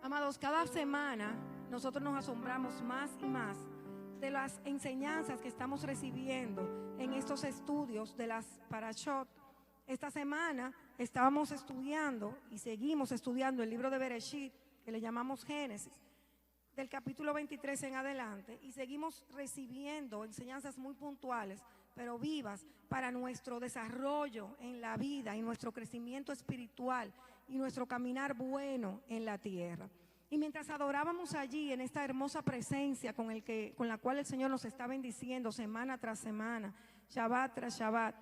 Amados, cada semana nosotros nos asombramos más y más de las enseñanzas que estamos recibiendo en estos estudios de las Parashot. Esta semana estábamos estudiando y seguimos estudiando el libro de Bereshit, que le llamamos Génesis, del capítulo 23 en adelante, y seguimos recibiendo enseñanzas muy puntuales, pero vivas para nuestro desarrollo en la vida y nuestro crecimiento espiritual y nuestro caminar bueno en la tierra. Y mientras adorábamos allí en esta hermosa presencia con la cual el Señor nos está bendiciendo semana tras semana, Shabbat tras Shabbat,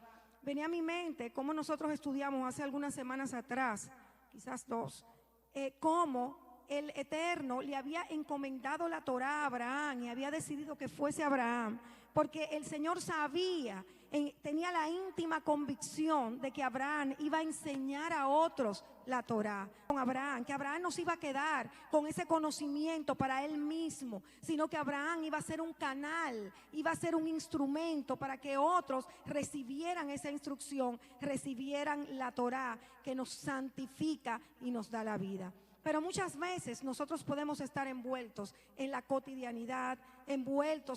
venía a mi mente cómo nosotros estudiamos hace algunas semanas atrás, quizás dos, cómo el Eterno le había encomendado la Torá a Abraham y había decidido que fuese Abraham, porque el Señor sabía, tenía la íntima convicción de que Abraham iba a enseñar a otros la Torá. Con Abraham, que Abraham no se iba a quedar con ese conocimiento para él mismo, sino que Abraham iba a ser un canal, iba a ser un instrumento para que otros recibieran esa instrucción, recibieran la Torá que nos santifica y nos da la vida. Pero muchas veces nosotros podemos estar envueltos en la cotidianidad,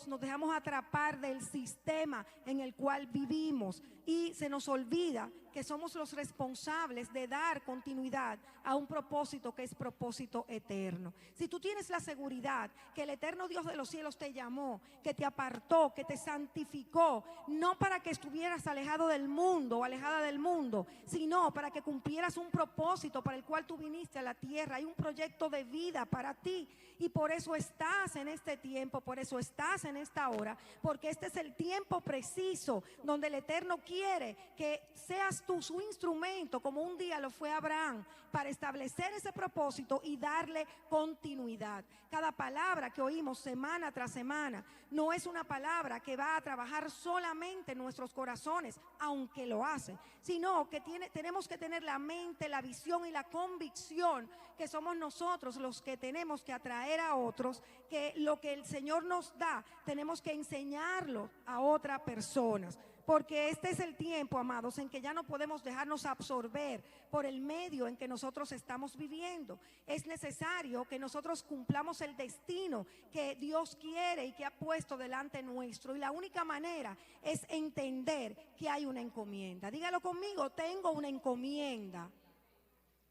nos dejamos atrapar del sistema en el cual vivimos y se nos olvida que somos los responsables de dar continuidad a un propósito que es propósito eterno. Si tú tienes la seguridad que el eterno Dios de los cielos te llamó, que te apartó, que te santificó, no para que estuvieras alejado del mundo o alejada del mundo, sino para que cumplieras un propósito para el cual tú viniste a la tierra, hay un proyecto de vida para ti y por eso estás en este tiempo, por eso estás en esta hora, porque este es el tiempo preciso donde el Eterno quiere que seas tú su instrumento, como un día lo fue Abraham, para establecer ese propósito y darle continuidad. Cada palabra que oímos semana tras semana no es una palabra que va a trabajar solamente en nuestros corazones, aunque lo hace, sino que tenemos que tener la mente, la visión y la convicción que somos nosotros los que tenemos que atraer a otros, que lo que el Señor nos da tenemos que enseñarlo a otras personas. Porque este es el tiempo, amados, en que ya no podemos dejarnos absorber por el medio en que nosotros estamos viviendo. Es necesario que nosotros cumplamos el destino que Dios quiere y que ha puesto delante nuestro. Y la única manera es entender que hay una encomienda. Dígalo conmigo, tengo una encomienda.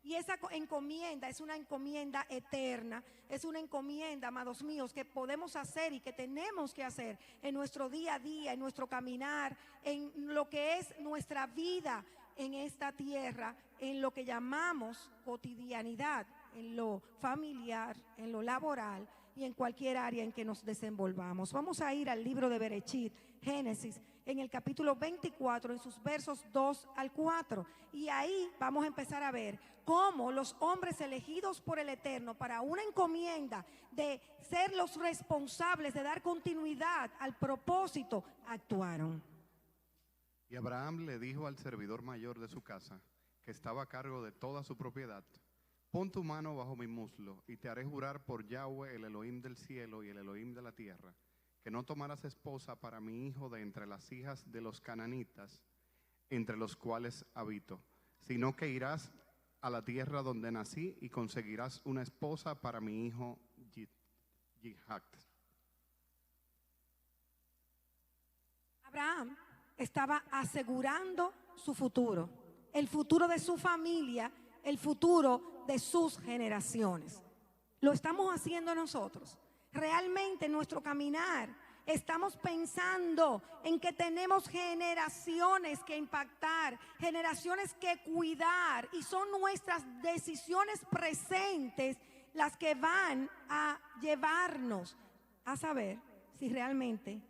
Y esa encomienda es una encomienda eterna, es una encomienda, amados míos, que podemos hacer y que tenemos que hacer en nuestro día a día, en nuestro caminar, en lo que es nuestra vida en esta tierra, en lo que llamamos cotidianidad, en lo familiar, en lo laboral y en cualquier área en que nos desenvolvamos. Vamos a ir al libro de Bereshit, Génesis, en el capítulo 24, en sus versos 2 al 4. Y ahí vamos a empezar a ver cómo los hombres elegidos por el Eterno para una encomienda de ser los responsables de dar continuidad al propósito, actuaron. Y Abraham le dijo al servidor mayor de su casa, que estaba a cargo de toda su propiedad: pon tu mano bajo mi muslo y te haré jurar por Yahweh, el Elohim del cielo y el Elohim de la tierra, que no tomarás esposa para mi hijo de entre las hijas de los cananitas, entre los cuales habito, sino que irás a la tierra donde nací y conseguirás una esposa para mi hijo Yitzhak. Abraham estaba asegurando su futuro, el futuro de su familia, el futuro de sus generaciones. Lo estamos haciendo nosotros. Realmente en nuestro caminar estamos pensando en que tenemos generaciones que impactar, generaciones que cuidar, y son nuestras decisiones presentes las que van a llevarnos a saber si realmente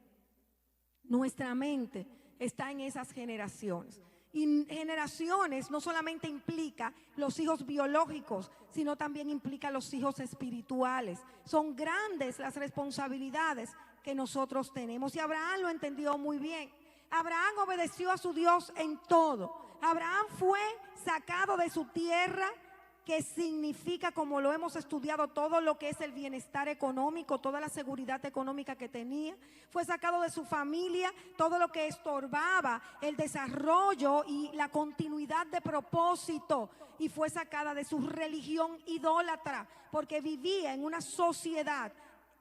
nuestra mente está en esas generaciones. Y generaciones no solamente implica los hijos biológicos, sino también implica los hijos espirituales. Son grandes las responsabilidades que nosotros tenemos. Y Abraham lo entendió muy bien. Abraham obedeció a su Dios en todo. Abraham fue sacado de su tierra que significa, como lo hemos estudiado, todo lo que es el bienestar económico, toda la seguridad económica que tenía. Fue sacado de su familia, todo lo que estorbaba el desarrollo y la continuidad de propósito, y fue sacada de su religión idólatra, porque vivía en una sociedad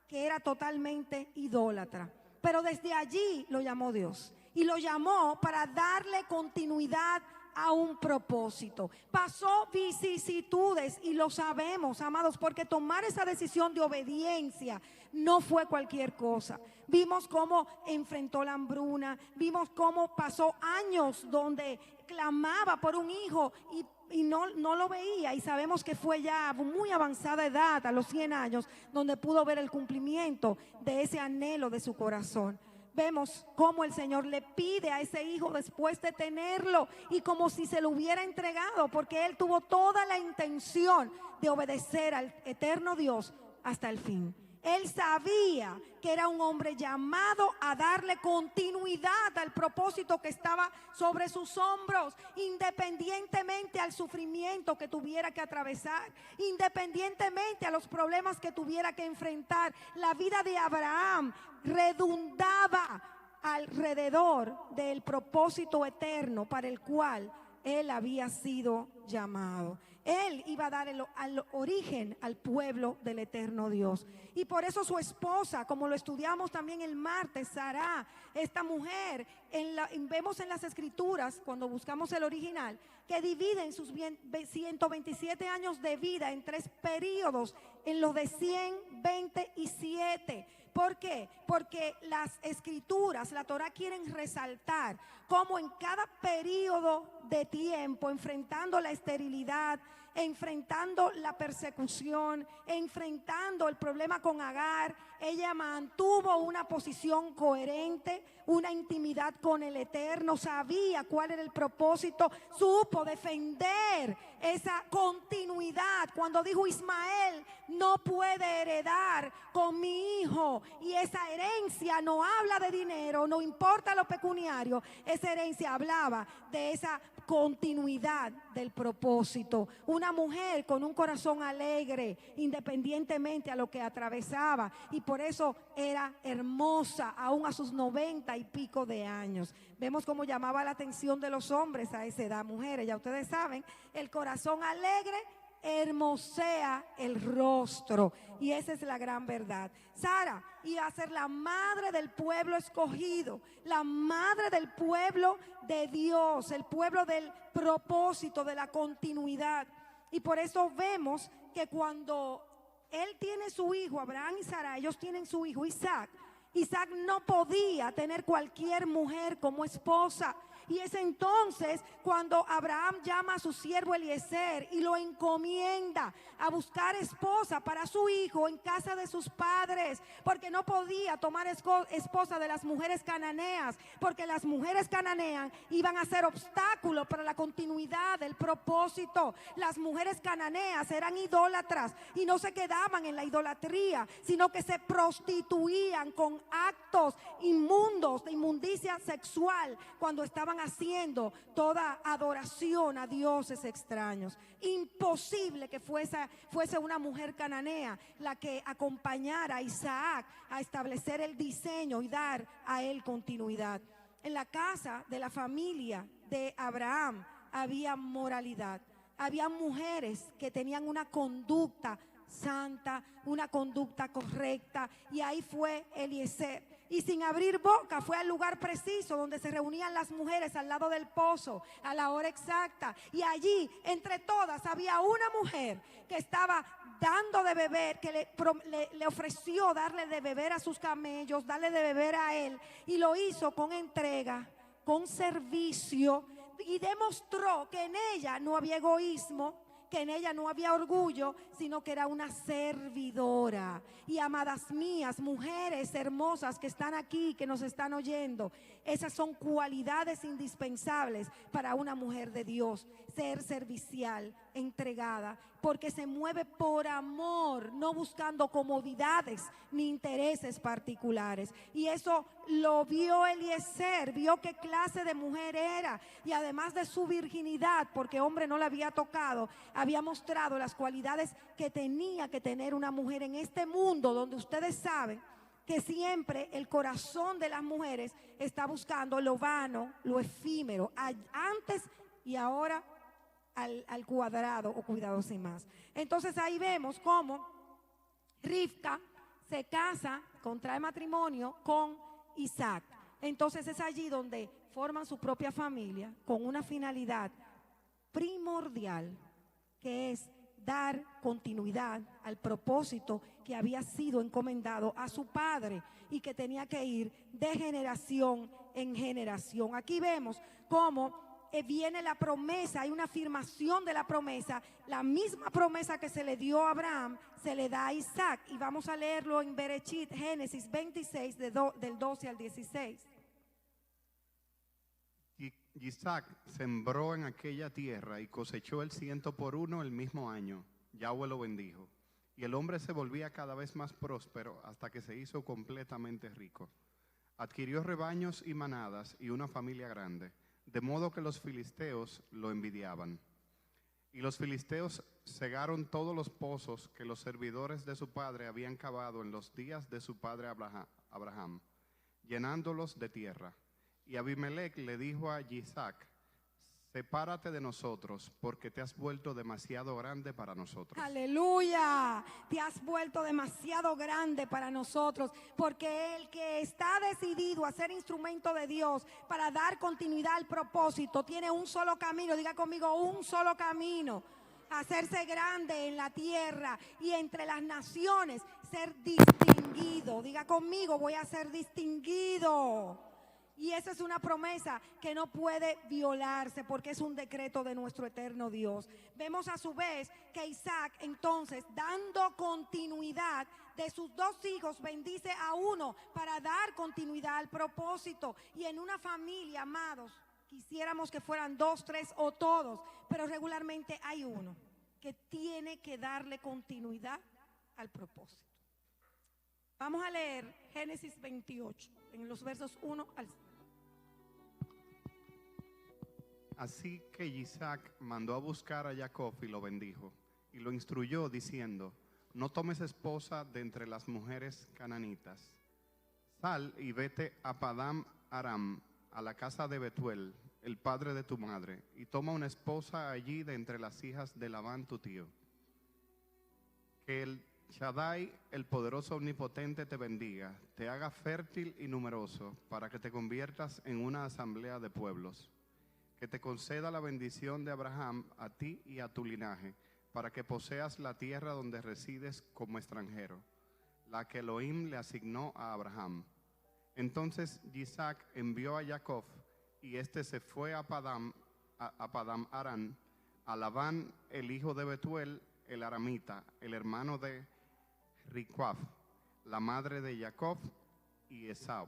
que era totalmente idólatra. Pero desde allí lo llamó Dios, y lo llamó para darle continuidad a un propósito. Pasó vicisitudes, y lo sabemos, amados, porque tomar esa decisión de obediencia no fue cualquier cosa. Vimos cómo enfrentó la hambruna, vimos cómo pasó años donde clamaba por un hijo y no lo veía, y sabemos que fue ya muy avanzada edad, a los 100 años, donde pudo ver el cumplimiento de ese anhelo de su corazón. Vemos cómo el Señor le pide a ese hijo después de tenerlo, y como si se lo hubiera entregado, porque él tuvo toda la intención de obedecer al eterno Dios hasta el fin. Él sabía que era un hombre llamado a darle continuidad al propósito que estaba sobre sus hombros, independientemente al sufrimiento que tuviera que atravesar, independientemente a los problemas que tuviera que enfrentar. La vida de Abraham redundaba alrededor del propósito eterno para el cual él había sido llamado. Él iba a dar al origen al pueblo del eterno Dios. Y por eso su esposa, como lo estudiamos también el martes, Sara, esta mujer, vemos en las escrituras, cuando buscamos el original, que dividen sus 127 años de vida en 3 periodos, en los de 127. ¿Por qué? Porque las escrituras, la Torá, quieren resaltar cómo en cada periodo de tiempo, enfrentando la esterilidad, enfrentando la persecución, enfrentando el problema con Agar, ella mantuvo una posición coherente, una intimidad con el Eterno, sabía cuál era el propósito, supo defender esa continuidad. Cuando dijo: Ismael no puede heredar con mi hijo, y esa herencia no habla de dinero, no importa lo pecuniario, esa herencia hablaba de esa continuidad del propósito. Una mujer con un corazón alegre, independientemente a lo que atravesaba, y por eso era hermosa aún a sus 90 y pico de años. Vemos cómo llamaba la atención de los hombres a esa edad. Mujeres, ya ustedes saben, el corazón alegre hermosea el rostro, y esa es la gran verdad. Sara iba a ser la madre del pueblo escogido, la madre del pueblo de Dios, el pueblo del propósito, de la continuidad. Y por eso vemos que cuando él tiene su hijo, Abraham y Sara, ellos tienen su hijo Isaac. Isaac no podía tener cualquier mujer como esposa. Y es entonces cuando Abraham llama a su siervo Eliezer y lo encomienda a buscar esposa para su hijo en casa de sus padres, porque no podía tomar esposa de las mujeres cananeas, porque las mujeres cananeas iban a ser obstáculo para la continuidad del propósito. Las mujeres cananeas eran idólatras, y no se quedaban en la idolatría, sino que se prostituían con actos inmundos, de inmundicia sexual, cuando estaban haciendo toda adoración a dioses extraños. Imposible que fuese una mujer cananea la que acompañara a Isaac a establecer el diseño y dar a él continuidad. En la casa de la familia de Abraham había moralidad, había mujeres que tenían una conducta santa, una conducta correcta, y ahí fue Eliezer. Y sin abrir boca fue al lugar preciso donde se reunían las mujeres al lado del pozo a la hora exacta, y allí entre todas había una mujer que estaba dando de beber, que le ofreció darle de beber a sus camellos, darle de beber a él, y lo hizo con entrega, con servicio, y demostró que en ella no había egoísmo, que en ella no había orgullo, sino que era una servidora. Y amadas mías, mujeres hermosas que están aquí, que nos están oyendo, Esas son cualidades indispensables para una mujer de Dios. Ser servicial, entregada, porque se mueve por amor, no buscando comodidades ni intereses particulares. Y eso lo vio Eliezer, vio qué clase de mujer era. Y además de su virginidad, porque hombre no la había tocado, había mostrado las cualidades que tenía que tener una mujer en este mundo donde ustedes saben que siempre el corazón de las mujeres está buscando lo vano, lo efímero, antes y ahora al cuadrado o cuidado sin más. Entonces ahí vemos cómo Rivka se casa, contrae matrimonio con Isaac. Entonces es allí donde forman su propia familia con una finalidad primordial, que es dar continuidad al propósito que había sido encomendado a su padre y que tenía que ir de generación en generación. Aquí vemos cómo viene la promesa, hay una afirmación de la promesa, la misma promesa que se le dio a Abraham, se le da a Isaac. Y vamos a leerlo en Berechit, Génesis 26, del 12 al 16. Isaac sembró en aquella tierra y cosechó el 100 por 1 el mismo año. Yahweh lo bendijo. Y el hombre se volvía cada vez más próspero hasta que se hizo completamente rico. Adquirió rebaños y manadas y una familia grande, de modo que los filisteos lo envidiaban. Y los filisteos cegaron todos los pozos que los servidores de su padre habían cavado en los días de su padre Abraham, llenándolos de tierra. Y Abimelech le dijo a Isaac: sepárate de nosotros, porque te has vuelto demasiado grande para nosotros. Aleluya, te has vuelto demasiado grande para nosotros, porque el que está decidido a ser instrumento de Dios para dar continuidad al propósito tiene un solo camino. Diga conmigo, un solo camino: hacerse grande en la tierra y entre las naciones, ser distinguido. Diga conmigo, voy a ser distinguido. Y esa es una promesa que no puede violarse porque es un decreto de nuestro eterno Dios. Vemos a su vez que Isaac, entonces, dando continuidad de sus dos hijos, bendice a uno para dar continuidad al propósito. Y en una familia, amados, quisiéramos que fueran 2, 3 o todos, pero regularmente hay uno que tiene que darle continuidad al propósito. Vamos a leer Génesis 28, en los versos 1 al 5. Así que Isaac mandó a buscar a Jacob y lo bendijo, y lo instruyó diciendo: no tomes esposa de entre las mujeres cananitas. Sal y vete a Padán Aram, a la casa de Betuel, el padre de tu madre, y toma una esposa allí de entre las hijas de Labán tu tío. Que el Shaddai, el poderoso omnipotente, te bendiga, te haga fértil y numeroso, para que te conviertas en una asamblea de pueblos. Que te conceda la bendición de Abraham a ti y a tu linaje, para que poseas la tierra donde resides como extranjero, la que Elohim le asignó a Abraham. Entonces Isaac envió a Jacob, y éste se fue a Padán Aram, a Labán, el hijo de Betuel, el aramita, el hermano de Ricuaf, la madre de Jacob y Esau,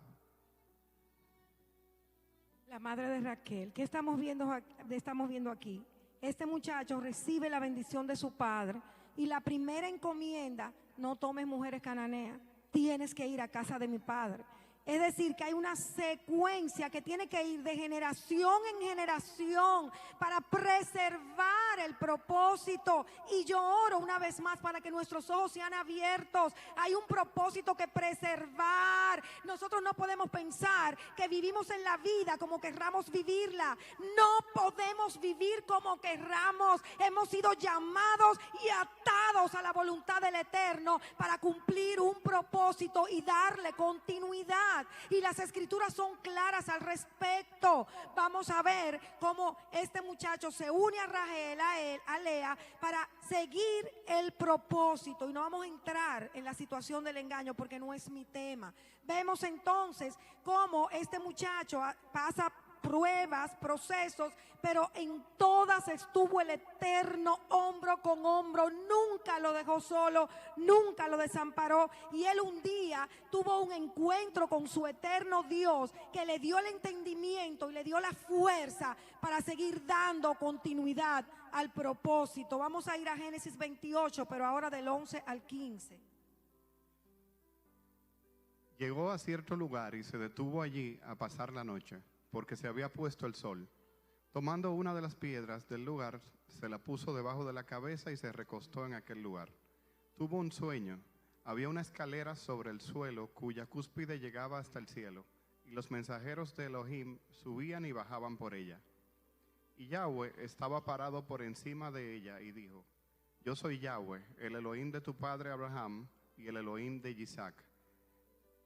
la madre de Raquel. ¿Qué estamos viendo aquí? Este muchacho recibe la bendición de su padre y la primera encomienda: no tomes mujeres cananeas, tienes que ir a casa de mi padre. Es decir, que hay una secuencia que tiene que ir de generación en generación para preservar el propósito. Y yo oro una vez más para que nuestros ojos sean abiertos. Hay un propósito que preservar. Nosotros no podemos pensar que vivimos en la vida como querramos vivirla. No podemos vivir como querramos. Hemos sido llamados y atados a la voluntad del Eterno para cumplir un propósito y darle continuidad. Y las escrituras son claras al respecto. Vamos a ver cómo este muchacho se une a Rahel, a Lea, para seguir el propósito. Y no vamos a entrar en la situación del engaño porque no es mi tema. Vemos entonces cómo este muchacho pasa pruebas, procesos, pero en todas estuvo el Eterno hombro con hombro, nunca lo dejó solo, nunca lo desamparó. Y él un día tuvo un encuentro con su eterno Dios que le dio el entendimiento y le dio la fuerza para seguir dando continuidad al propósito. Vamos a ir a Génesis 28, pero ahora del 11 al 15. Llegó a cierto lugar y se detuvo allí a pasar la noche, porque se había puesto el sol. Tomando una de las piedras del lugar, se la puso debajo de la cabeza y se recostó en aquel lugar. Tuvo un sueño. Había una escalera sobre el suelo cuya cúspide llegaba hasta el cielo, y los mensajeros de Elohim subían y bajaban por ella. Y Yahweh estaba parado por encima de ella y dijo: Yo soy Yahweh, el Elohim de tu padre Abraham y el Elohim de Isaac.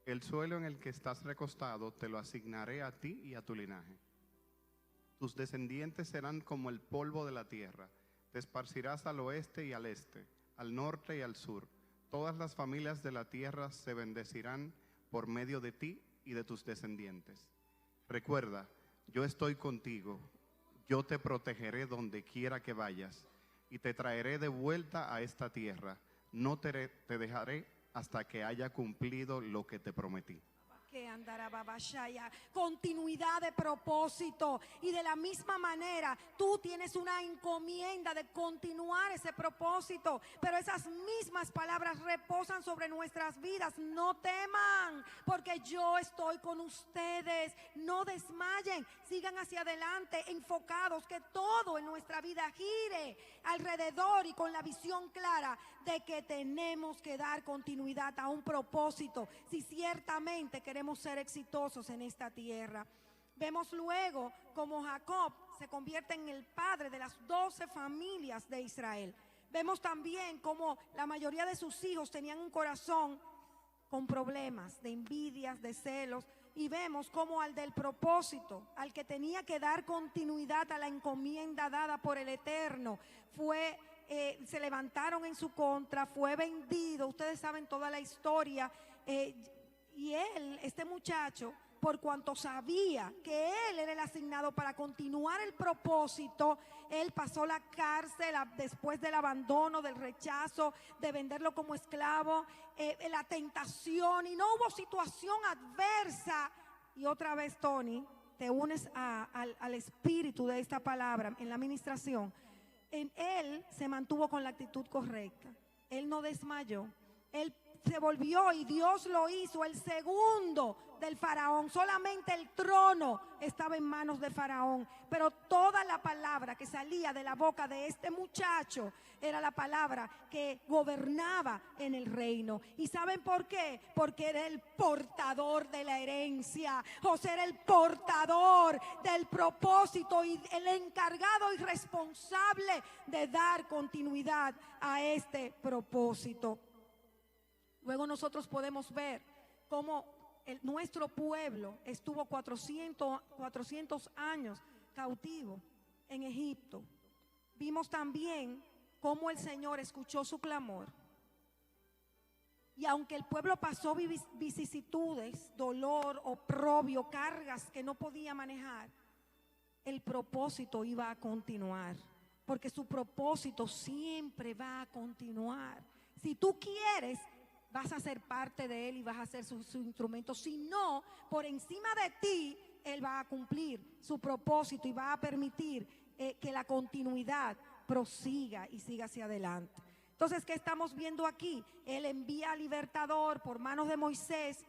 El suelo en el que estás recostado te lo asignaré a ti y a tu linaje. Tus descendientes serán como el polvo de la tierra. Te esparcirás al oeste y al este, al norte y al sur. Todas las familias de la tierra se bendecirán por medio de ti y de tus descendientes. Recuerda, yo estoy contigo. Yo te protegeré donde quiera que vayas y te traeré de vuelta a esta tierra. No te dejaré hasta que haya cumplido lo que te prometí. Que andará babashaya, continuidad de propósito, y de la misma manera tú tienes una encomienda de continuar ese propósito, pero esas mismas palabras reposan sobre nuestras vidas. No teman, porque yo estoy con ustedes. No desmayen, sigan hacia adelante enfocados, que todo en nuestra vida gire alrededor y con la visión clara de que tenemos que dar continuidad a un propósito si ciertamente queremos ser exitosos en esta tierra. Vemos luego cómo Jacob se convierte en el padre de las 12 familias de Israel. Vemos también cómo la mayoría de sus hijos tenían un corazón con problemas de envidias, de celos, y vemos cómo al del propósito, al que tenía que dar continuidad a la encomienda dada por el Eterno, se levantaron en su contra, fue vendido. Ustedes saben toda la historia. Y él, este muchacho, por cuanto sabía que él era el asignado para continuar el propósito, él pasó la cárcel después del abandono, del rechazo, de venderlo como esclavo, la tentación, y no hubo situación adversa. Y otra vez, Tony, te unes al espíritu de esta palabra en la administración. Él se mantuvo con la actitud correcta. Él no desmayó. Él se volvió y Dios lo hizo el segundo del faraón. Solamente el trono estaba en manos de faraón, pero toda la palabra que salía de la boca de este muchacho era la palabra que gobernaba en el reino. ¿Y saben por qué? Porque era el portador de la herencia. José era el portador del propósito y el encargado y responsable de dar continuidad a este propósito. Luego nosotros podemos ver cómo nuestro pueblo estuvo 400 años cautivo en Egipto. Vimos también cómo el Señor escuchó su clamor. Y aunque el pueblo pasó vicisitudes, dolor, oprobio, cargas que no podía manejar, el propósito iba a continuar. Porque su propósito siempre va a continuar. Si tú quieres, vas a ser parte de él y vas a ser su instrumento. Si no, por encima de ti, él va a cumplir su propósito y va a permitir que la continuidad prosiga y siga hacia adelante. Entonces, ¿qué estamos viendo aquí? Él envía al libertador por manos de Moisés,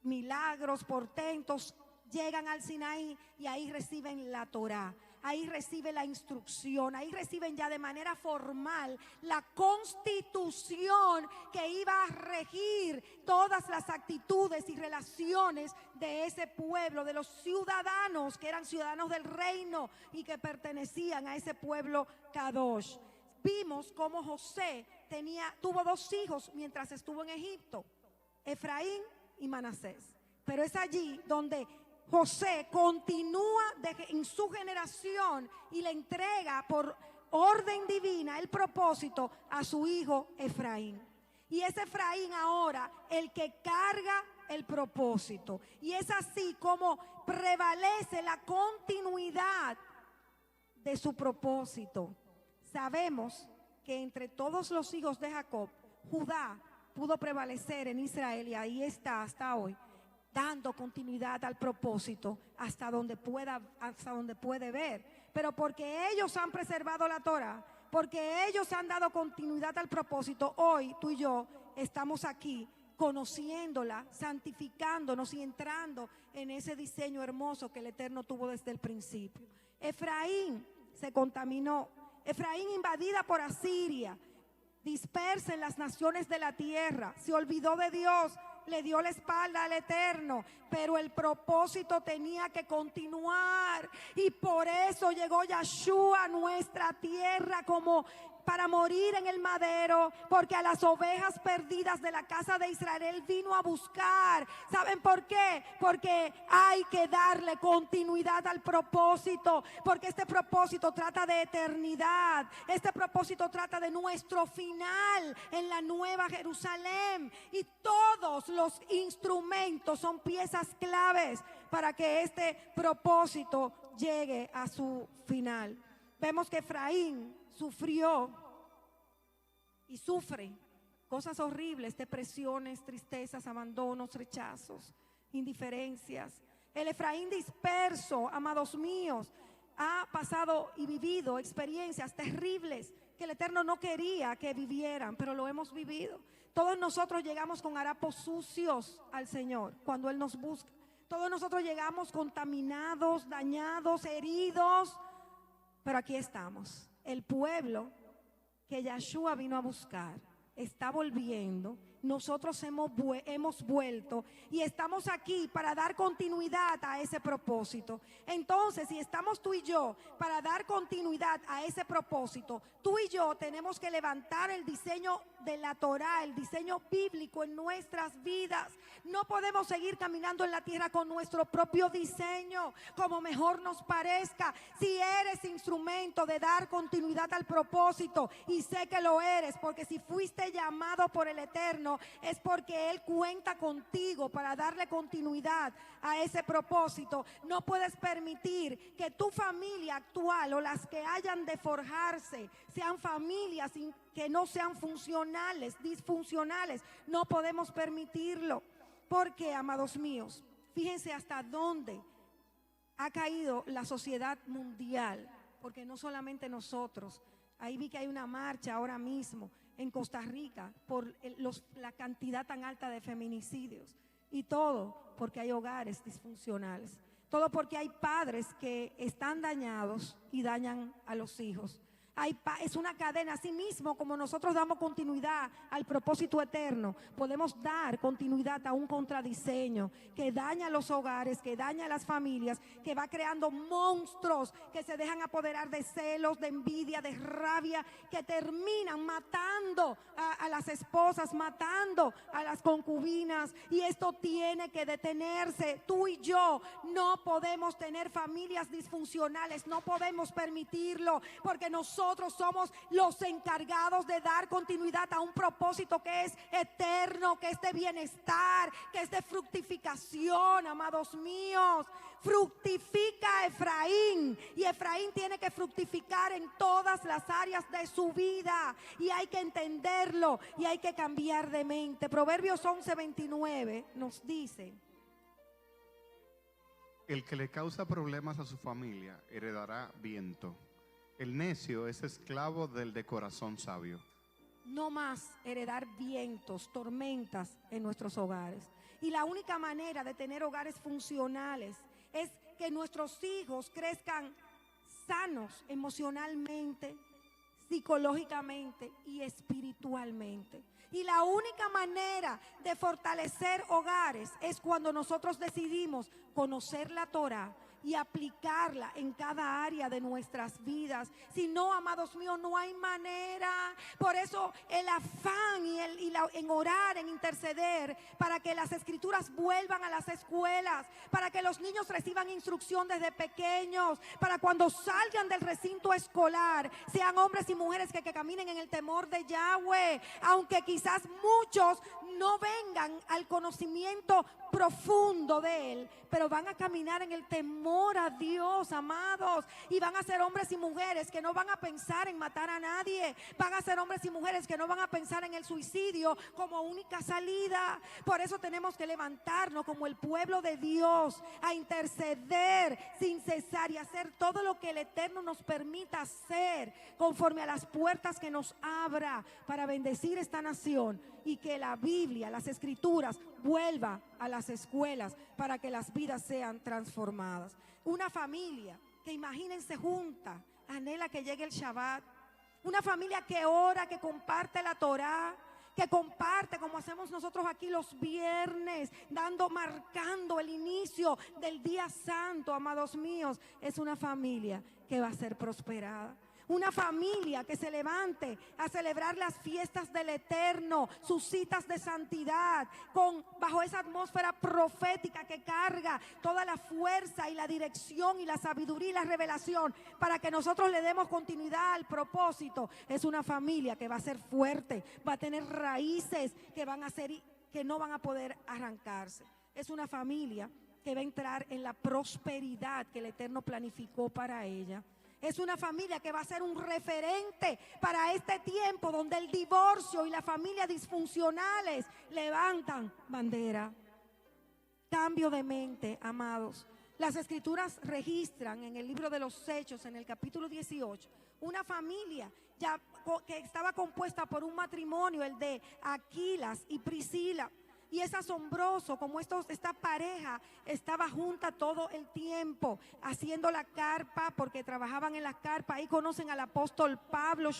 milagros, portentos, llegan al Sinaí y ahí reciben la Torá. Ahí recibe la instrucción, ahí reciben ya de manera formal la constitución que iba a regir todas las actitudes y relaciones de ese pueblo, de los ciudadanos que eran ciudadanos del reino y que pertenecían a ese pueblo Kadosh. Vimos cómo José tuvo 2 hijos mientras estuvo en Egipto, Efraín y Manasés. Pero es allí donde José continúa en su generación y le entrega por orden divina el propósito a su hijo Efraín. Y es Efraín ahora el que carga el propósito. Y es así como prevalece la continuidad de su propósito. Sabemos que entre todos los hijos de Jacob, Judá pudo prevalecer en Israel y ahí está hasta hoy, dando continuidad al propósito hasta donde puede ver. Pero porque ellos han preservado la Torá, porque ellos han dado continuidad al propósito, hoy tú y yo estamos aquí conociéndola, santificándonos y entrando en ese diseño hermoso que el Eterno tuvo desde el principio. Efraín se contaminó. Efraín, invadida por Asiria, dispersa en las naciones de la tierra, se olvidó de Dios, le dio la espalda al Eterno, pero el propósito tenía que continuar, y por eso llegó Yahshua a nuestra tierra como para morir en el madero, porque a las ovejas perdidas de la casa de Israel vino a buscar. ¿Saben por qué? Porque hay que darle continuidad al propósito, porque este propósito trata de eternidad, este propósito trata de nuestro final en la nueva Jerusalén, y todos los instrumentos son piezas claves para que este propósito llegue a su final. Vemos que Efraín sufrió y sufre cosas horribles, depresiones, tristezas, abandonos, rechazos, indiferencias. El Efraín disperso, amados míos, ha pasado y vivido experiencias terribles que el Eterno no quería que vivieran, pero lo hemos vivido. Todos nosotros llegamos con harapos sucios al Señor cuando Él nos busca. Todos nosotros llegamos contaminados, dañados, heridos, pero aquí estamos. El pueblo que Yahshua vino a buscar está volviendo. Nosotros hemos vuelto y estamos aquí para dar continuidad a ese propósito. Entonces, si estamos tú y yo para dar continuidad a ese propósito, tú y yo tenemos que levantar el diseño de la Torá, el diseño bíblico en nuestras vidas. No podemos seguir caminando en la tierra con nuestro propio diseño, como mejor nos parezca. Si eres instrumento de dar continuidad al propósito, y sé que lo eres, porque si fuiste llamado por el Eterno, es porque Él cuenta contigo para darle continuidad a ese propósito. No puedes permitir que tu familia actual o las que hayan de forjarse sean familias que no sean funcionales, disfuncionales. No podemos permitirlo. Porque, amados míos, fíjense hasta dónde ha caído la sociedad mundial, porque no solamente nosotros. Ahí vi que hay una marcha ahora mismo en Costa Rica por la cantidad tan alta de feminicidios, y todo porque hay hogares disfuncionales, todo porque hay padres que están dañados y dañan a los hijos. Es una cadena. Así mismo como nosotros damos continuidad al propósito eterno, podemos dar continuidad a un contradiseño que daña los hogares, que daña a las familias, que va creando monstruos que se dejan apoderar de celos, de envidia, de rabia, que terminan matando a las esposas, matando a las concubinas. Y esto tiene que detenerse. Tú y yo no podemos tener familias disfuncionales, no podemos permitirlo, porque nosotros somos los encargados de dar continuidad a un propósito que es eterno, que es de bienestar, que es de fructificación, amados míos. Fructifica Efraín, y Efraín tiene que fructificar en todas las áreas de su vida, y hay que entenderlo y hay que cambiar de mente. Proverbios 11:29 nos dice: el que le causa problemas a su familia heredará viento. El necio es esclavo del de corazón sabio. No más heredar vientos, tormentas en nuestros hogares. Y la única manera de tener hogares funcionales es que nuestros hijos crezcan sanos emocionalmente, psicológicamente y espiritualmente. Y la única manera de fortalecer hogares es cuando nosotros decidimos conocer la Torá, y aplicarla en cada área de nuestras vidas. Si no, amados míos, no hay manera. Por eso el afán en orar, en interceder, para que las escrituras vuelvan a las escuelas, para que los niños reciban instrucción desde pequeños, para cuando salgan del recinto escolar, sean hombres y mujeres que caminen en el temor de Yahweh, aunque quizás muchos no vengan al conocimiento profundo de Él, pero van a caminar en el temor a Dios, amados, y van a ser hombres y mujeres que no van a pensar en matar a nadie, van a ser hombres y mujeres que no van a pensar en el suicidio como única salida. Por eso tenemos que levantarnos como el pueblo de Dios, a interceder sin cesar y hacer todo lo que el Eterno nos permita hacer, conforme a las puertas que nos abra para bendecir esta nación, y que la Biblia, las escrituras, vuelva a las escuelas para que las vidas sean transformadas. Una familia que, imagínense, junta, anhela que llegue el Shabbat. Una familia que ora, que comparte la Torá, que comparte como hacemos nosotros aquí los viernes, marcando el inicio del día santo, amados míos. Es una familia que va a ser prosperada. Una familia que se levante a celebrar las fiestas del Eterno, sus citas de santidad, bajo esa atmósfera profética que carga toda la fuerza y la dirección y la sabiduría y la revelación para que nosotros le demos continuidad al propósito. Es una familia que va a ser fuerte, va a tener raíces que no van a poder arrancarse. Es una familia que va a entrar en la prosperidad que el Eterno planificó para ella. Es una familia que va a ser un referente para este tiempo donde el divorcio y la familia disfuncionales levantan bandera. Cambio de mente, amados. Las escrituras registran en el libro de los Hechos, en el capítulo 18, una familia que estaba compuesta por un matrimonio, el de Aquilas y Priscila. Y es asombroso como esta pareja estaba junta todo el tiempo, haciendo la carpa, porque trabajaban en la carpa. Ahí conocen al apóstol Pablo,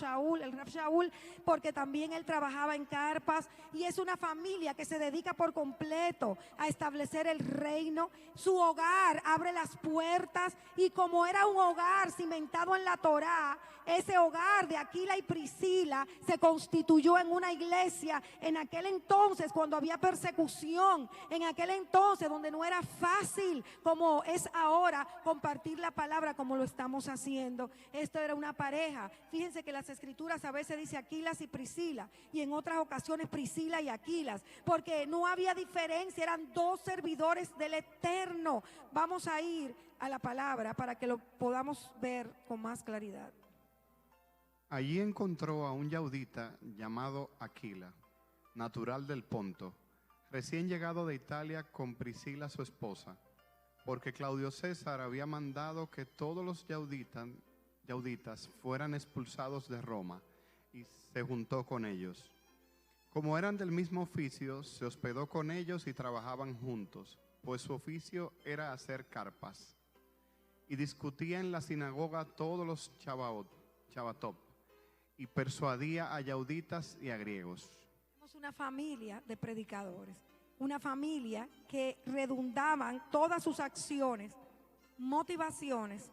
el Rab Shaul, porque también él trabajaba en carpas. Y es una familia que se dedica por completo a establecer el reino. Su hogar abre las puertas, y como era un hogar cimentado en la Torá, ese hogar de Aquila y Priscila se constituyó en una iglesia en aquel entonces, cuando había persecución, en aquel entonces donde no era fácil como es ahora compartir la palabra como lo estamos haciendo. Esto era una pareja. Fíjense que las escrituras a veces dice Aquilas y Priscila, y en otras ocasiones Priscila y Aquilas, porque no había diferencia, eran dos servidores del Eterno. Vamos a ir a la palabra para que lo podamos ver con más claridad. Allí encontró a un yaudita llamado Aquila, natural del Ponto, recién llegado de Italia con Priscila su esposa, porque Claudio César había mandado que todos los yauditas fueran expulsados de Roma, y se juntó con ellos. Como eran del mismo oficio, se hospedó con ellos y trabajaban juntos, pues su oficio era hacer carpas. Y discutía en la sinagoga todos los Chabatop, y persuadía a yauditas y a griegos. Somos una familia de predicadores, una familia que redundaban todas sus acciones, motivaciones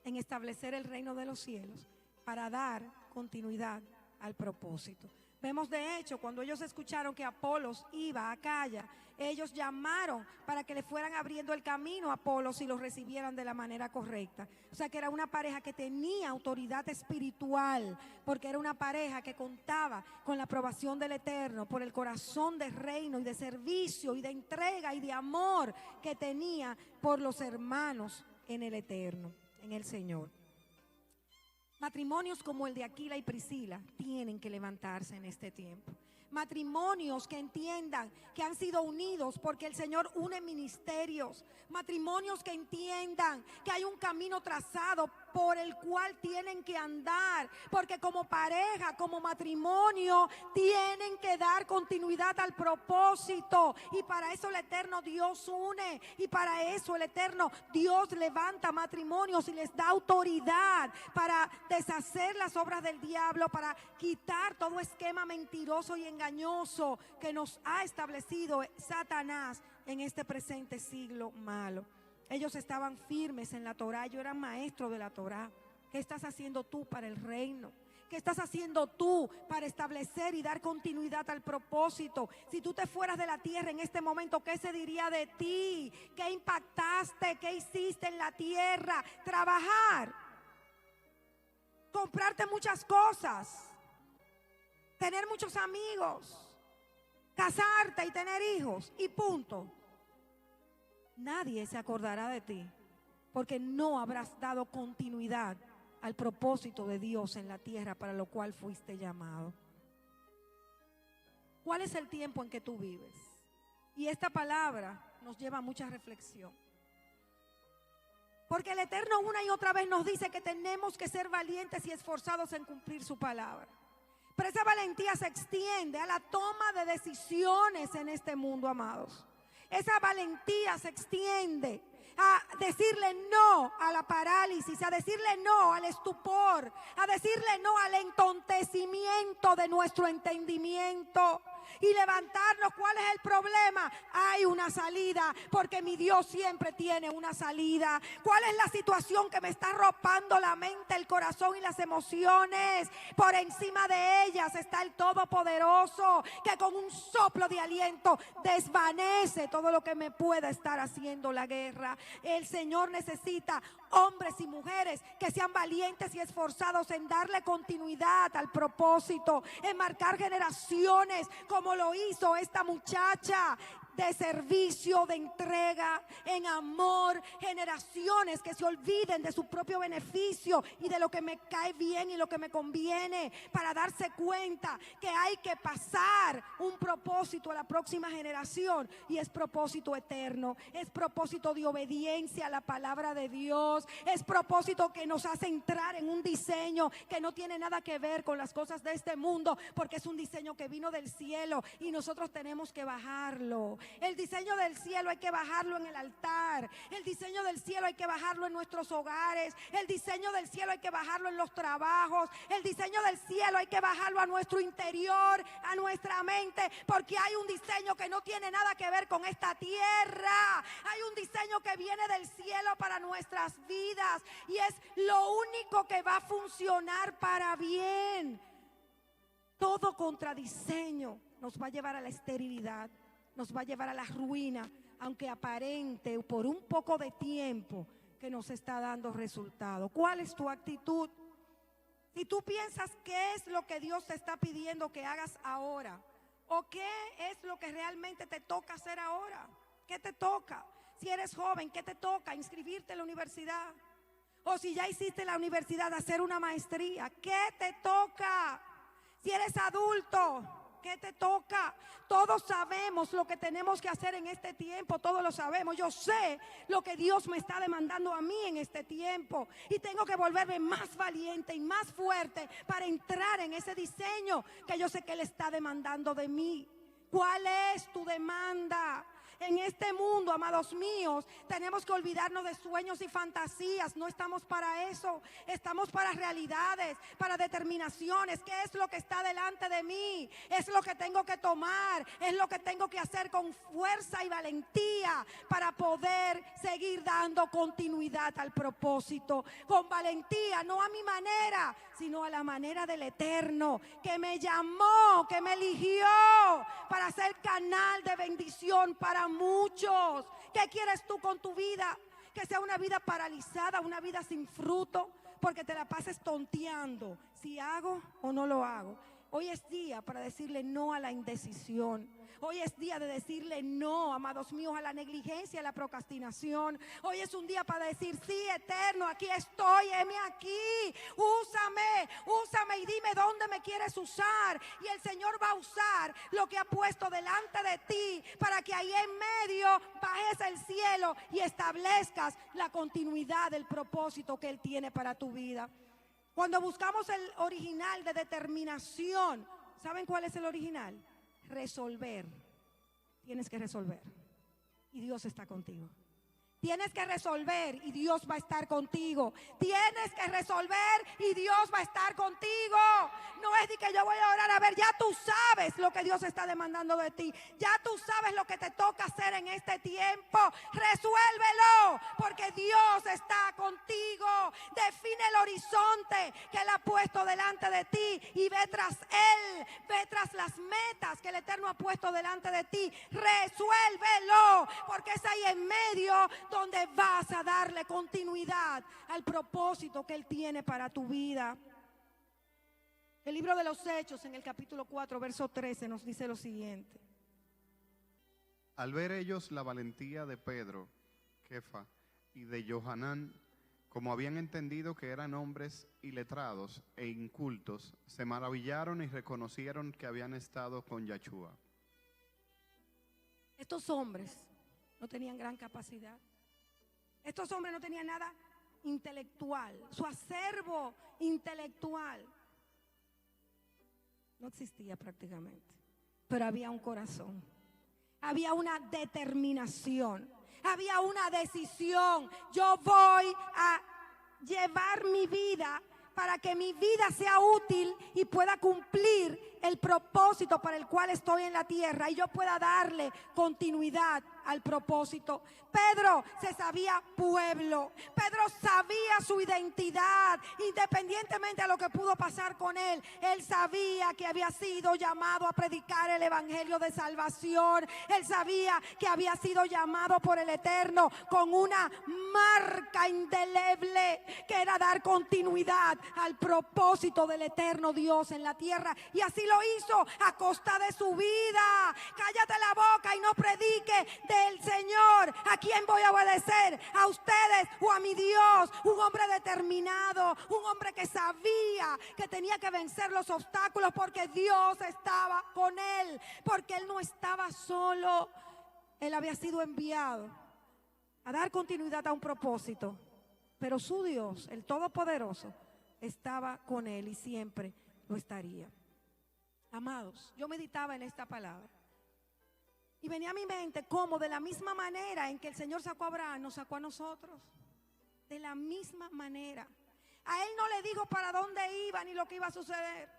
en establecer el reino de los cielos para dar continuidad al propósito. Vemos de hecho cuando ellos escucharon que Apolos iba a Acaya, ellos llamaron para que le fueran abriendo el camino a Apolos y los recibieran de la manera correcta. O sea que era una pareja que tenía autoridad espiritual, porque era una pareja que contaba con la aprobación del Eterno por el corazón de reino y de servicio y de entrega y de amor que tenía por los hermanos en el Eterno, en el Señor. Matrimonios como el de Aquila y Priscila tienen que levantarse en este tiempo. Matrimonios que entiendan que han sido unidos porque el Señor une ministerios. Matrimonios que entiendan que hay un camino trazado por el cual tienen que andar, porque como pareja, como matrimonio, tienen que dar continuidad al propósito, y para eso el Eterno Dios une, y para eso el Eterno Dios levanta matrimonios y les da autoridad para deshacer las obras del diablo, para quitar todo esquema mentiroso y engañoso que nos ha establecido Satanás en este presente siglo malo. Ellos estaban firmes en la Torá, ellos eran maestros de la Torá. ¿Qué estás haciendo tú para el reino? ¿Qué estás haciendo tú para establecer y dar continuidad al propósito? Si tú te fueras de la tierra en este momento, ¿qué se diría de ti? ¿Qué impactaste? ¿Qué hiciste en la tierra? Trabajar, comprarte muchas cosas, tener muchos amigos, casarte y tener hijos y punto. Nadie se acordará de ti porque no habrás dado continuidad al propósito de Dios en la tierra para lo cual fuiste llamado. ¿Cuál es el tiempo en que tú vives? Y esta palabra nos lleva a mucha reflexión. Porque el Eterno una y otra vez nos dice que tenemos que ser valientes y esforzados en cumplir su palabra. Pero esa valentía se extiende a la toma de decisiones en este mundo, amados. Esa valentía se extiende a decirle no a la parálisis, a decirle no al estupor, a decirle no al entontecimiento de nuestro entendimiento y levantarnos. ¿Cuál es el problema? Hay una salida, porque mi Dios siempre tiene una salida. ¿Cuál es la situación que me está arropando la mente, el corazón y las emociones? Por encima de ellas está el Todopoderoso, que con un soplo de aliento desvanece todo lo que me pueda estar haciendo la guerra. El Señor necesita hombres y mujeres que sean valientes y esforzados en darle continuidad al propósito, en marcar generaciones como lo hizo esta muchacha, de servicio, de entrega, en amor, generaciones que se olviden de su propio beneficio y de lo que me cae bien y lo que me conviene, para darse cuenta que hay que pasar un propósito a la próxima generación, y es propósito eterno, es propósito de obediencia a la palabra de Dios, es propósito que nos hace entrar en un diseño que no tiene nada que ver con las cosas de este mundo, porque es un diseño que vino del cielo y nosotros tenemos que bajarlo. El diseño del cielo hay que bajarlo en el altar. El diseño del cielo hay que bajarlo en nuestros hogares. El diseño del cielo hay que bajarlo en los trabajos. El diseño del cielo hay que bajarlo a nuestro interior, a nuestra mente, porque hay un diseño que no tiene nada que ver con esta tierra. Hay un diseño que viene del cielo para nuestras vidas y es lo único que va a funcionar para bien. Todo contradiseño nos va a llevar a la esterilidad, nos va a llevar a la ruina, aunque aparente por un poco de tiempo que nos está dando resultado. ¿Cuál es tu actitud? Si tú piensas qué es lo que Dios te está pidiendo que hagas ahora, o qué es lo que realmente te toca hacer ahora, ¿qué te toca? Si eres joven, ¿qué te toca? Inscribirte en la universidad. O si ya hiciste la universidad, hacer una maestría, ¿qué te toca? Si eres adulto, ¿qué te toca? Todos sabemos lo que tenemos que hacer en este tiempo, todos lo sabemos. Yo sé lo que Dios me está demandando a mí en este tiempo y tengo que volverme más valiente y más fuerte para entrar en ese diseño que yo sé que Él está demandando de mí. ¿Cuál es tu demanda? En este mundo, amados míos, tenemos que olvidarnos de sueños y fantasías. No estamos para eso. Estamos para realidades, para determinaciones. ¿Qué es lo que está delante de mí? Es lo que tengo que tomar. Es lo que tengo que hacer con fuerza y valentía para poder seguir dando continuidad al propósito. Con valentía, no a mi manera, sino a la manera del Eterno, que me llamó, que me eligió para ser canal de bendición para muchos. ¿Qué quieres tú con tu vida? Que sea una vida paralizada, una vida sin fruto, porque te la pases tonteando si hago o no lo hago. Hoy es día para decirle no a la indecisión. Hoy es día de decirle no, amados míos, a la negligencia, a la procrastinación. Hoy es un día para decir, sí, Eterno, aquí estoy, heme aquí. Úsame y dime dónde me quieres usar. Y el Señor va a usar lo que ha puesto delante de ti para que ahí en medio bajes el cielo y establezcas la continuidad del propósito que Él tiene para tu vida. Cuando buscamos el original de determinación, ¿saben cuál es el original? Resolver. Tienes que resolver y Dios está contigo. Tienes que resolver y Dios va a estar contigo. Tienes que resolver y Dios va a estar contigo. No es de que yo voy a orar. A ver, ya tú sabes lo que Dios está demandando de ti. Ya tú sabes lo que te toca hacer en este tiempo. Resuélvelo, porque Dios está contigo. Define el horizonte que Él ha puesto delante de ti y ve tras Él. Ve tras las metas que el Eterno ha puesto delante de ti. Resuélvelo, porque es ahí en medio donde vas a darle continuidad al propósito que Él tiene para tu vida. El libro de los Hechos, en el capítulo 4, verso 13, nos dice lo siguiente. Al ver ellos la valentía de Pedro, Kefa, y de Johanán, como habían entendido que eran hombres iletrados e incultos, se maravillaron y reconocieron que habían estado con Yahshua. Estos hombres no tenían gran capacidad. Estos hombres no tenían nada intelectual. Su acervo intelectual no existía prácticamente. Pero había un corazón. Había una determinación. Había una decisión. Yo voy a llevar mi vida para que mi vida sea útil y pueda cumplir el propósito para el cual estoy en la tierra y yo pueda darle continuidad al propósito. Pedro se sabía pueblo. Pedro sabía su identidad, independientemente de lo que pudo pasar con él. Él sabía que había sido llamado a predicar el evangelio de salvación. Él sabía que había sido llamado por el Eterno con una marca indeleble, que era dar continuidad al propósito del eterno Dios en la tierra. Y así lo hizo a costa de su vida. Cállate la boca y no predique del Señor. ¿A quién voy a obedecer? ¿A ustedes o a mi Dios? Un hombre determinado, un hombre que sabía que tenía que vencer los obstáculos porque Dios estaba con él, porque él no estaba solo. Él había sido enviado a dar continuidad a un propósito, pero su Dios, el Todopoderoso, estaba con él y siempre lo estaría. Amados, yo meditaba en esta palabra y venía a mi mente cómo de la misma manera en que el Señor sacó a Abraham, nos sacó a nosotros. De la misma manera. A él no le dijo para dónde iba ni lo que iba a suceder.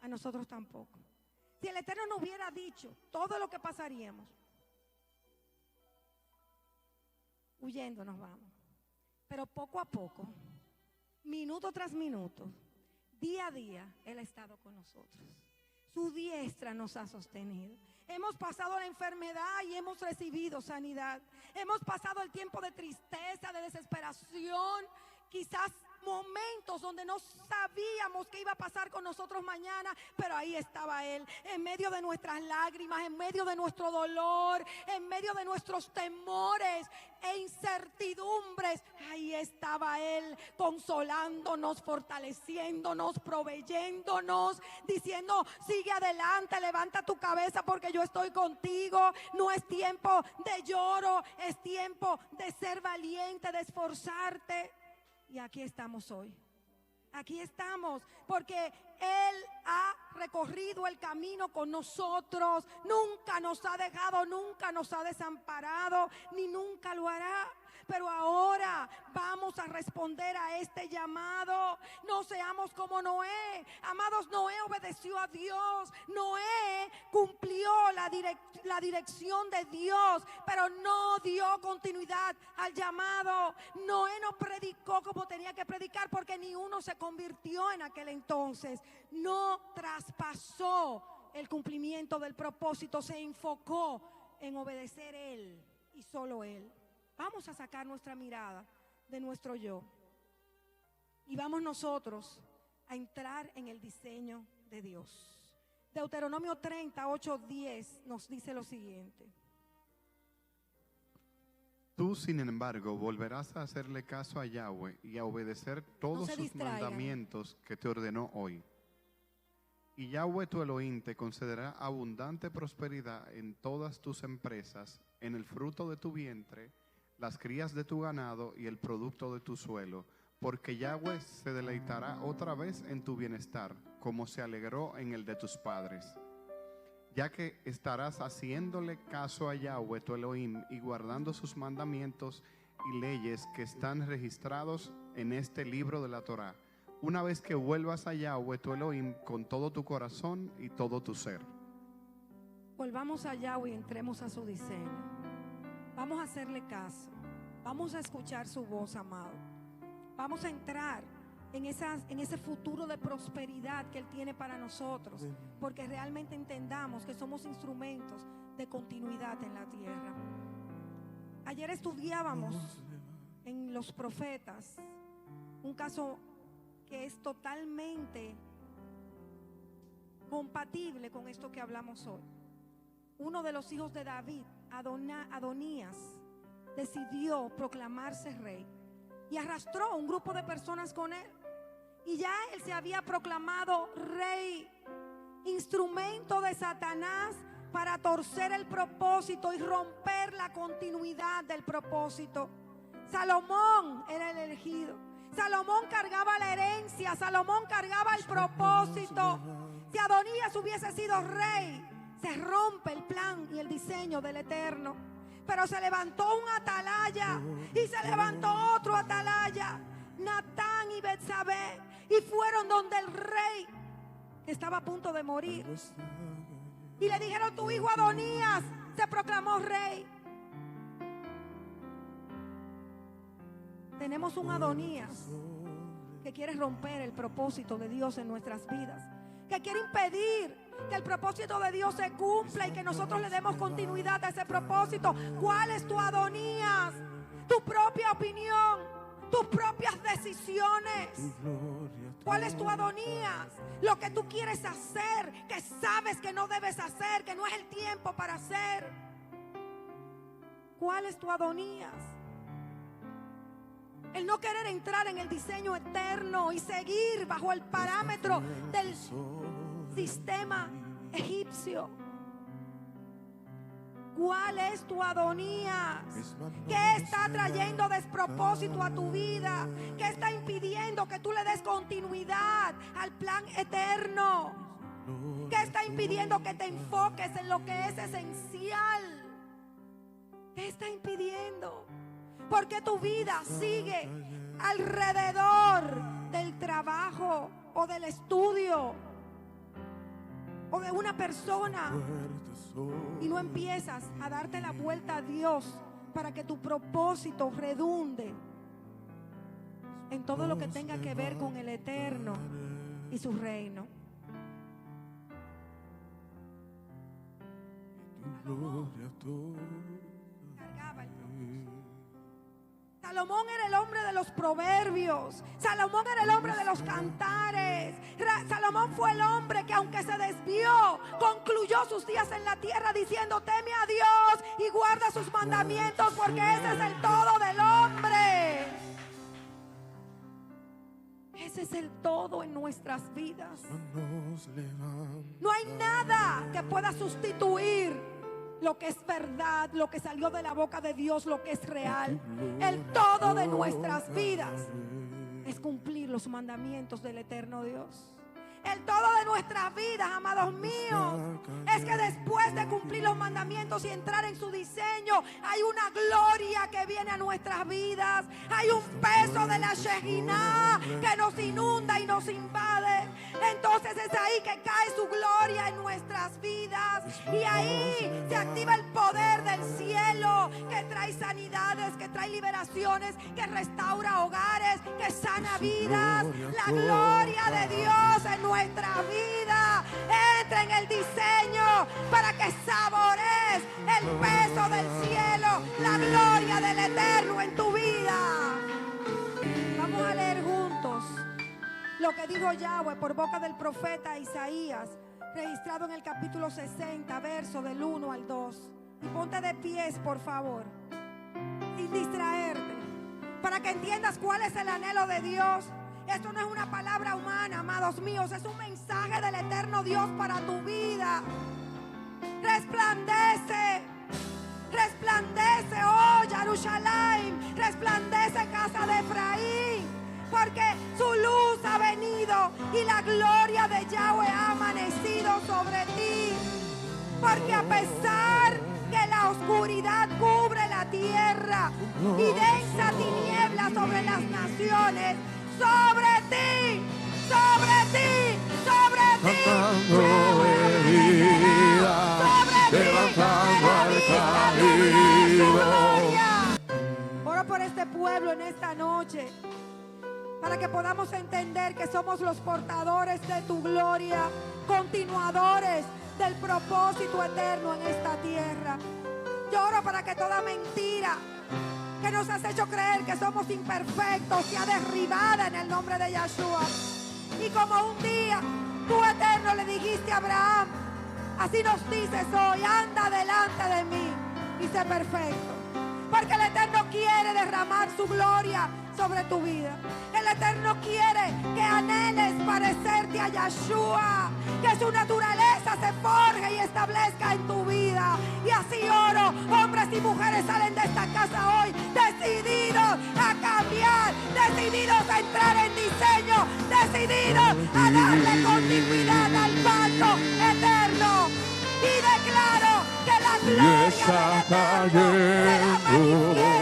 A nosotros tampoco. Si el Eterno nos hubiera dicho todo lo que pasaríamos, huyendo nos vamos. Pero poco a poco, minuto tras minuto, día a día, Él ha estado con nosotros. Su diestra nos ha sostenido. Hemos pasado la enfermedad y hemos recibido sanidad. Hemos pasado el tiempo de tristeza, de desesperación, quizás momentos donde no sabíamos qué iba a pasar con nosotros mañana, pero ahí estaba Él, en medio de nuestras lágrimas, en medio de nuestro dolor, en medio de nuestros temores e incertidumbres. Ahí estaba Él, consolándonos, fortaleciéndonos, proveyéndonos, diciendo: sigue adelante, levanta tu cabeza porque yo estoy contigo. No es tiempo de lloro, es tiempo de ser valiente, de esforzarte. Y aquí estamos hoy. Aquí estamos porque Él ha recorrido el camino con nosotros. Nunca nos ha dejado, nunca nos ha desamparado, ni nunca lo hará. Pero ahora vamos a responder a este llamado. No seamos como Noé. Amados, Noé obedeció a Dios. Noé cumplió la dirección de Dios, pero no dio continuidad al llamado. Noé no predicó como tenía que predicar porque ni uno se convirtió en aquel entonces. No traspasó el cumplimiento del propósito. Se enfocó en obedecer Él y solo Él. Vamos a sacar nuestra mirada de nuestro yo y vamos nosotros a entrar en el diseño de Dios. Deuteronomio 30:8-10 nos dice lo siguiente. Tú, sin embargo, volverás a hacerle caso a Yahweh y a obedecer todos sus mandamientos que te ordenó hoy. Y Yahweh tu Elohim te concederá abundante prosperidad en todas tus empresas, en el fruto de tu vientre, las crías de tu ganado y el producto de tu suelo, porque Yahweh se deleitará otra vez en tu bienestar, como se alegró en el de tus padres. Ya que estarás haciéndole caso a Yahweh tu Elohim y guardando sus mandamientos y leyes que están registrados en este libro de la Torá, una vez que vuelvas a Yahweh tu Elohim con todo tu corazón y todo tu ser. Volvamos a Yahweh y entremos a su diseño. Vamos a hacerle caso. Vamos a escuchar su voz, amado. Vamos a entrar en ese futuro de prosperidad que Él tiene para nosotros, porque realmente entendamos que somos instrumentos de continuidad en la tierra. Ayer estudiábamos en los profetas un caso que es totalmente compatible con esto que hablamos hoy. Uno de los hijos de David, Adonías, decidió proclamarse rey y arrastró un grupo de personas con él. Y ya él se había proclamado rey, instrumento de Satanás para torcer el propósito y romper la continuidad del propósito. Salomón era el elegido. Salomón cargaba la herencia, Salomón cargaba el propósito. Si Adonías hubiese sido rey, se rompe el plan y el diseño del Eterno. Pero se levantó un atalaya y se levantó otro atalaya, Natán y Betsabé, y fueron donde el rey que estaba a punto de morir y le dijeron: tu hijo Adonías se proclamó rey. Tenemos un Adonías que quiere romper el propósito de Dios en nuestras vidas, que quiere impedir que el propósito de Dios se cumpla y que nosotros le demos continuidad a ese propósito. ¿Cuál es tu Adonías? Tu propia opinión, tus propias decisiones. ¿Cuál es tu Adonías? Lo que tú quieres hacer, que sabes que no debes hacer, que no es el tiempo para hacer. ¿Cuál es tu Adonías? El no querer entrar en el diseño eterno y seguir bajo el parámetro del sistema egipcio. ¿Cuál es tu Adonías? ¿Qué está trayendo despropósito a tu vida? ¿Qué está impidiendo que tú le des continuidad al plan eterno? ¿Qué está impidiendo que te enfoques en lo que es esencial? ¿Qué está impidiendo? ¿Por qué tu vida sigue alrededor del trabajo o del estudio o de una persona y no empiezas a darte la vuelta a Dios para que tu propósito redunde en todo lo que tenga que ver con el eterno y su reino? Salomón era el hombre de los proverbios. Salomón era el hombre de los cantares. Salomón fue el hombre que, aunque se desvió, concluyó sus días en la tierra diciendo: teme a Dios y guarda sus mandamientos, porque ese es el todo del hombre. Ese es el todo en nuestras vidas. No hay nada que pueda sustituir lo que es verdad, lo que salió de la boca de Dios, lo que es real. El todo de nuestras vidas es cumplir los mandamientos del eterno Dios. El todo de nuestras vidas, amados míos, es que después de cumplir los mandamientos y entrar en su diseño, hay una gloria que viene a nuestras vidas. Hay un peso de la Shekinah que nos inunda y nos invade. Entonces es ahí que cae su gloria en nuestras vidas. Y ahí se activa el poder del cielo, que trae sanidades, que trae liberaciones, que restaura hogares, que sana vidas. La gloria de Dios en nuestra vida entra en el diseño para que saborees el peso del cielo, la gloria del eterno en tu vida. Vamos a leer juntos lo que dijo Yahweh por boca del profeta Isaías, registrado en el capítulo 60, verso del 1 al 2. Y ponte de pies, por favor, sin distraerte, para que entiendas cuál es el anhelo de Dios. Esto no es una palabra humana, amados míos, es un mensaje del eterno Dios para tu vida. Resplandece, resplandece, oh Jerusalén, resplandece, casa de Efraín, porque su luz ha venido y la gloria de Yahweh ha amanecido sobre ti. Porque a pesar que la oscuridad cubre la tierra y densa tiniebla sobre las naciones, sobre ti sobre ti, sobre ti. Cantando herida, levantando al caído. Oro por este pueblo en esta noche, para que podamos entender que somos los portadores de tu gloria, continuadores del propósito eterno en esta tierra. Yo oro para que toda mentira que nos has hecho creer que somos imperfectos sea derribada en el nombre de Yeshua. Y como un día tú, eterno, le dijiste a Abraham, así nos dices hoy: anda delante de mí y sé perfecto. Porque el Eterno quiere derramar su gloria sobre tu vida. El Eterno quiere que anheles parecerte a Yeshua, que su naturaleza se forje y establezca en tu vida. Y así oro, hombres y mujeres salen de esta casa hoy decididos a cambiar, decididos a entrar en diseño, decididos a darle continuidad al pacto eterno. Y declaro que la gloria del Eterno será manifiesta